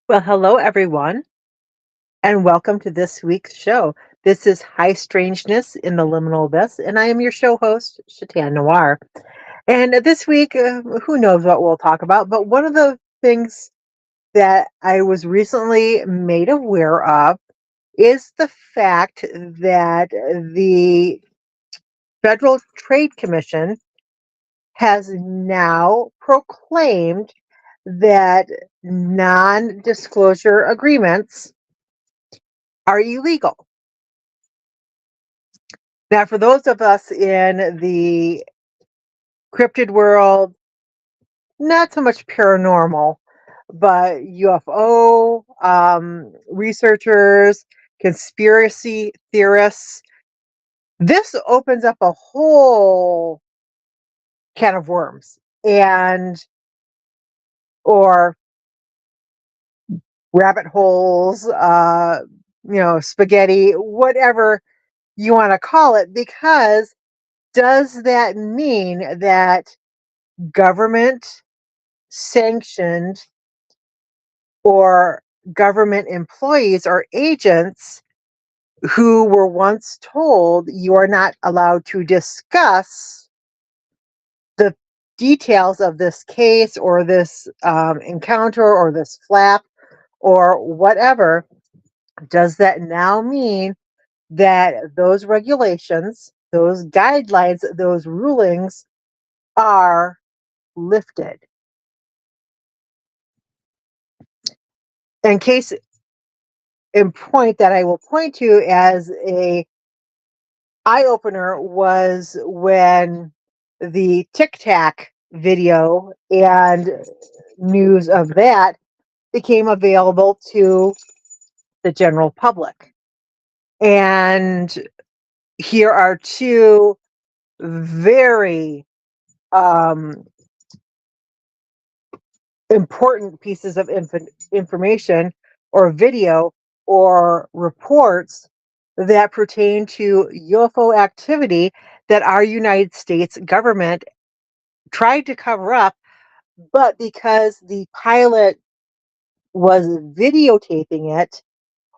Well, hello, everyone, and welcome to this week's show. This is High Strangeness in the Liminal Abyss, and I am your show host, SHETAN NOIR. And this week, who knows what we'll talk about, but one of the things that I was recently made aware of is the fact that the Federal Trade Commission has now proclaimed that non disclosure agreements are illegal. Now, for those of us in the cryptid world, not so much paranormal, but UFO researchers, conspiracy theorists, this opens up a whole can of worms and or rabbit holes, spaghetti, whatever you want to call it, because does that mean that government sanctioned or government employees or agents who were once told you are not allowed to discuss the details of this case or this encounter or this flap or whatever, does that now mean that those regulations, those guidelines, those rulings are lifted? In case in point that I will point to as a eye opener was when the Tic Tac video and news of that became available to the general public. And here are two very um, important pieces of information or video or reports that pertain to UFO activity that our United States government tried to cover up, but because the pilot was videotaping it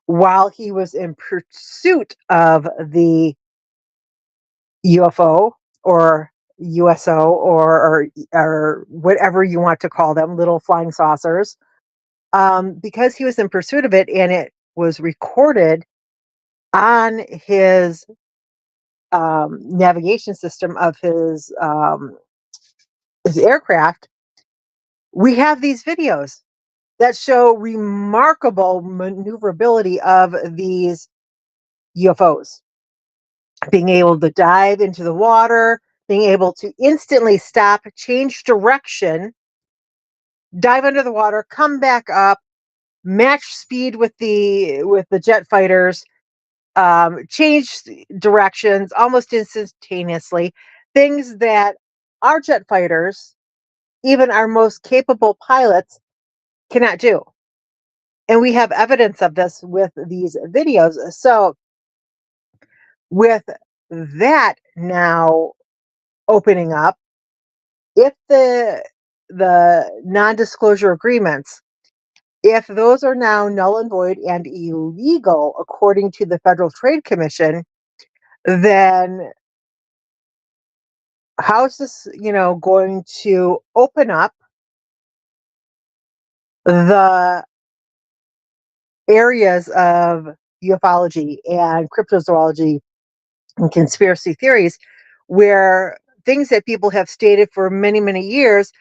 while he was in pursuit of the UFO or USO or whatever you want to call them, little flying saucers, because he was in pursuit of it and it was recorded on his navigation system of his aircraft. We have these videos that show remarkable maneuverability of these UFOs, being able to dive into the water, being able to instantly stop, change direction, dive under the water, come back up, match speed with the jet fighters, change directions almost instantaneously. Things that our jet fighters, even our most capable pilots, cannot do. And we have evidence of this with these videos. So, with that now opening up, if the non-disclosure agreements, if those are now null and void and illegal according to the Federal Trade Commission, then how is this, going to open up the areas of ufology and cryptozoology and conspiracy theories where things that people have stated for many, many years,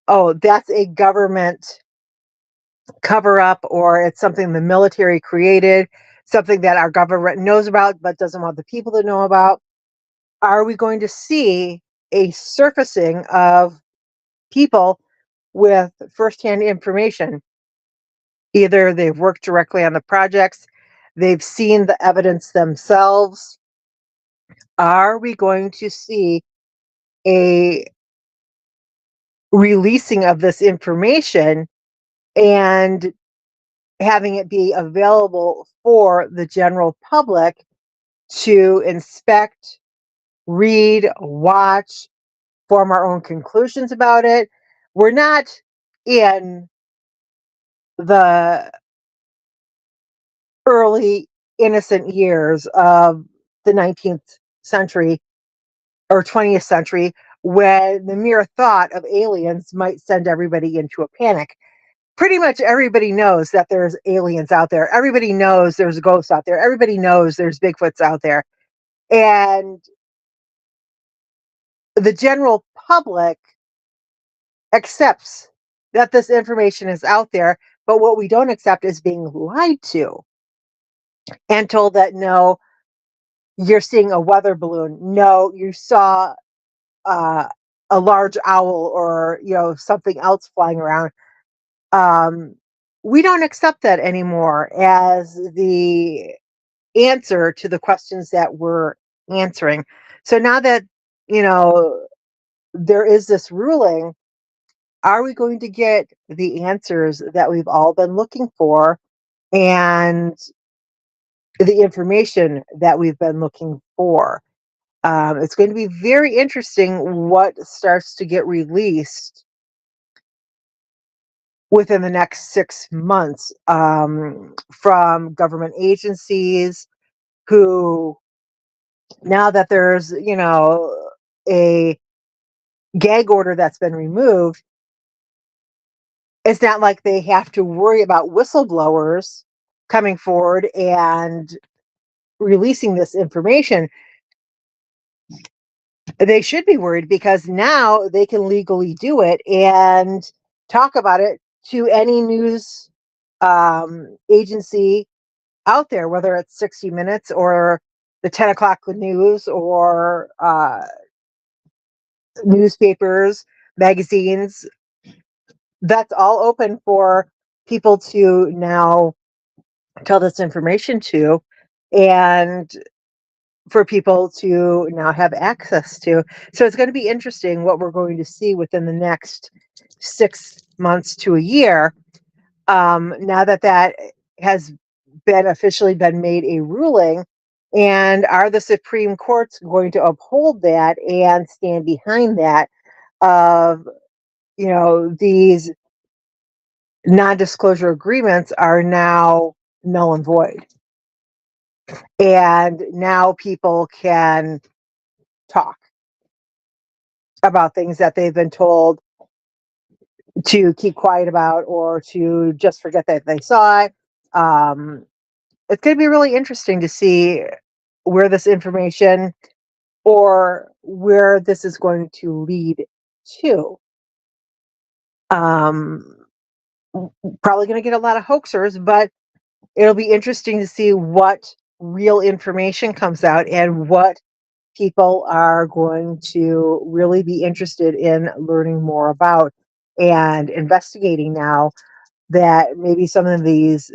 oh, that's a government cover up or it's something the military created, something that our government knows about but doesn't want the people to know about. Are we going to see a surfacing of people with firsthand information? Either they've worked directly on the projects, they've seen the evidence themselves. Are we going to see a releasing of this information and having it be available for the general public to inspect, read, watch, form our own conclusions about it? We're not in the early innocent years of the 19th century or 20th century, when the mere thought of aliens might send everybody into a panic. Pretty much everybody knows that there's aliens out there. Everybody knows there's ghosts out there. Everybody knows there's Bigfoots out there. And the general public accepts that this information is out there, but what we don't accept is being lied to and told that no, you're seeing a weather balloon. No, you saw uh, a large owl or something else flying around. Um, we don't accept that anymore as the answer to the questions that we're answering. So now that you know there is this ruling, are we going to get the answers that we've all been looking for and the information that we've been looking for? It's going to be very interesting what starts to get released within the next 6 months from government agencies who, now that there's, a gag order that's been removed, it's not like they have to worry about whistleblowers coming forward and releasing this information. They should be worried because now they can legally do it and talk about it to any news agency out there, whether it's 60 Minutes or the 10 o'clock news or newspapers, magazines. That's all open for people to now tell this information to, and for people to now have access to. So it's going to be interesting what we're going to see within the next 6 months to a year. Now that that has been officially been made a ruling, and are the Supreme Court's going to uphold that and stand behind that of these non-disclosure agreements are now null and void, and now people can talk about things that they've been told to keep quiet about or to just forget that they saw it. It's going to be really interesting to see where this information or where this is going to lead to. Um, Probably going to get a lot of hoaxers, but it'll be interesting to see what real information comes out and what people are going to really be interested in learning more about and investigating now that maybe some of these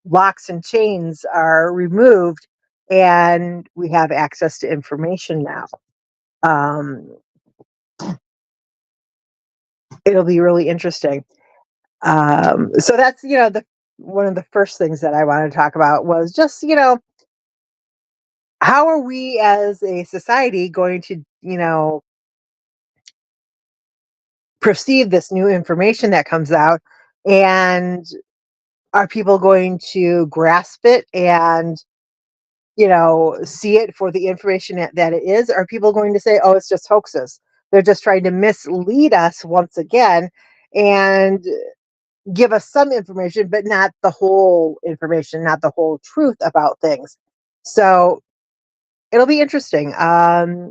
locks and chains are removed and we have access to information now. Um, it'll be really interesting. So that's the one of the first things that I wanted to talk about was just how are we as a society going to perceive this new information that comes out, and are people going to grasp it and see it for the information that it is? Are people going to say, oh, it's just hoaxes, they're just trying to mislead us once again and give us some information but not the whole information, not the whole truth about things? So it'll be interesting. I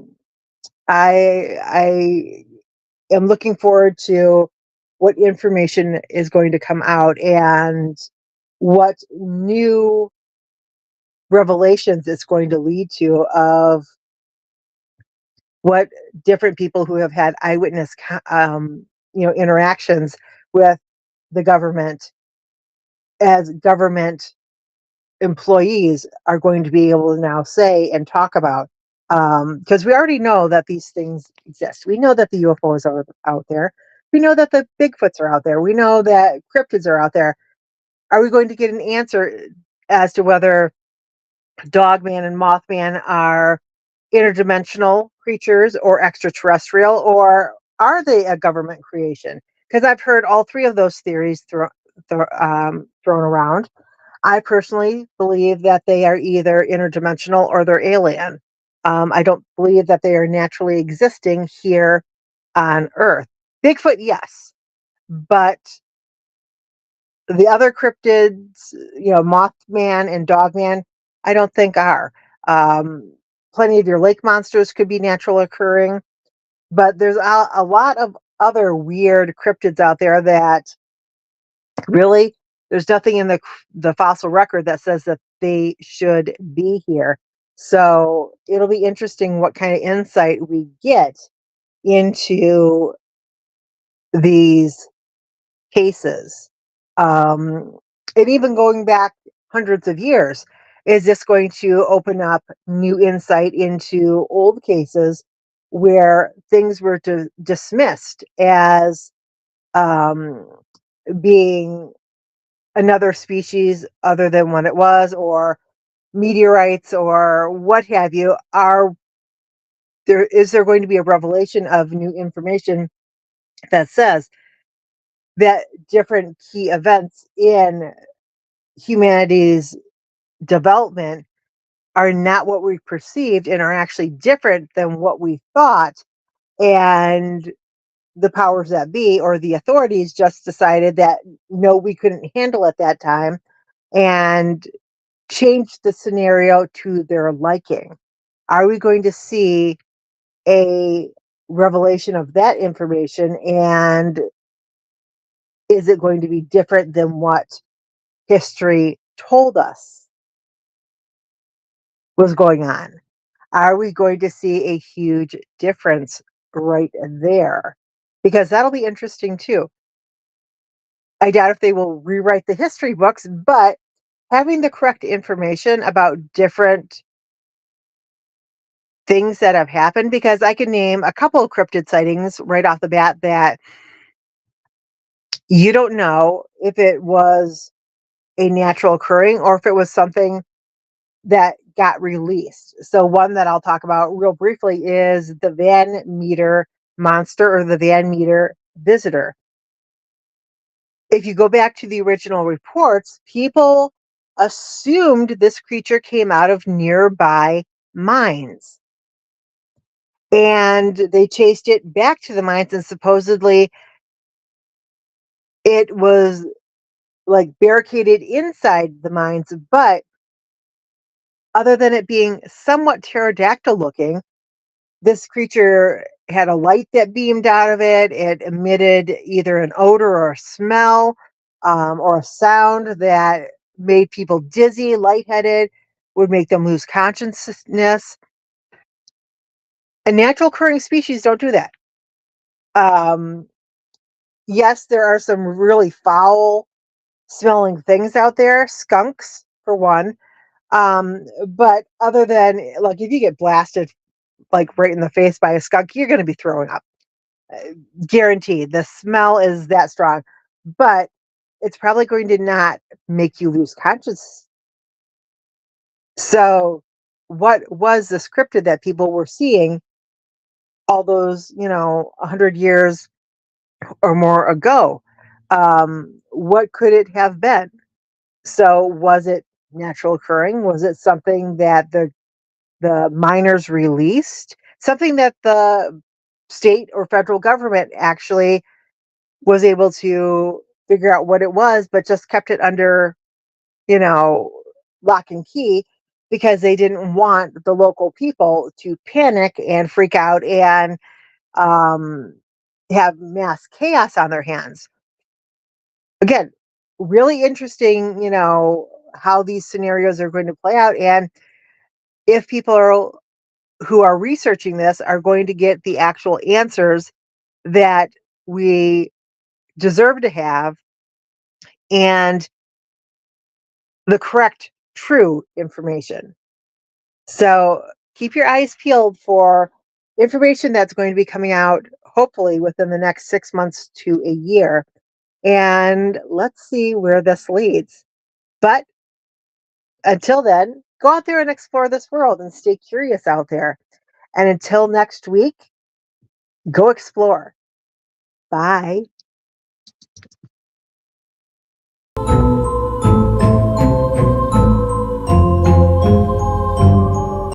am looking forward to what information is going to come out and what new revelations it's going to lead to of what different people who have had eyewitness interactions with the government as government employees are going to be able to now say and talk about, because we already know that these things exist. We know that the UFOs are out there. We know that the Bigfoots are out there. We know that cryptids are out there. Are we going to get an answer as to whether Dogman and Mothman are interdimensional creatures or extraterrestrial, or are they a government creation? Because I've heard all three of those theories thrown around. I personally believe that they are either interdimensional or they're alien. I don't believe that they are naturally existing here on Earth. Bigfoot, yes, but the other cryptids, Mothman and Dogman, I don't think are. Um, Plenty of your lake monsters could be natural occurring, but there's a lot of other weird cryptids out there that really there's nothing in the fossil record that says that they should be here. So it'll be interesting what kind of insight we get into these cases. Um, and even going back hundreds of years, is this going to open up new insight into old cases where things were dismissed as um, being another species other than what it was, or meteorites, or what have you? Is there going to be a revelation of new information that says that different key events in humanity's development are not what we perceived and are actually different than what we thought, and the powers that be or the authorities just decided that no, we couldn't handle at that time, and changed the scenario to their liking? Are we going to see a revelation of that information, and is it going to be different than what history told us was going on? Are we going to see a huge difference right there? Because that'll be interesting too. I doubt if they will rewrite the history books, but having the correct information about different things that have happened, because I can name a couple of cryptid sightings right off the bat that you don't know if it was a natural occurring or if it was something that got released. So one that I'll talk about real briefly is the Van Meter monster, or the Van Meter visitor. If you go back to the original reports, people assumed this creature came out of nearby mines. And they chased it back to the mines, and supposedly it was like barricaded inside the mines. But other than it being somewhat pterodactyl looking, this creature had a light that beamed out of it. It emitted either an odor or a smell, or a sound that made people dizzy, lightheaded, would make them lose consciousness. And natural occurring species don't do that. Um, yes, there are some really foul smelling things out there, skunks for one. But other than, like, if you get blasted like right in the face by a skunk, you're going to be throwing up. Guaranteed. The smell is that strong, but it's probably going to not make you lose consciousness. So, what was the scripted that people were seeing all those, 100 years or more ago? What could it have been? So, was it natural occurring? Was it something that the miners released? Something that the state or federal government actually was able to figure out what it was, but just kept it under, you know, lock and key, because they didn't want the local people to panic and freak out and um, have mass chaos on their hands. Again, really interesting, how these scenarios are going to play out, and if people are who are researching this are going to get the actual answers that we deserve to have, and the correct, true information. So keep your eyes peeled for information that's going to be coming out hopefully within the next 6 months to a year. And let's see where this leads. But until then, go out there and explore this world and stay curious out there. And until next week, go explore. Bye.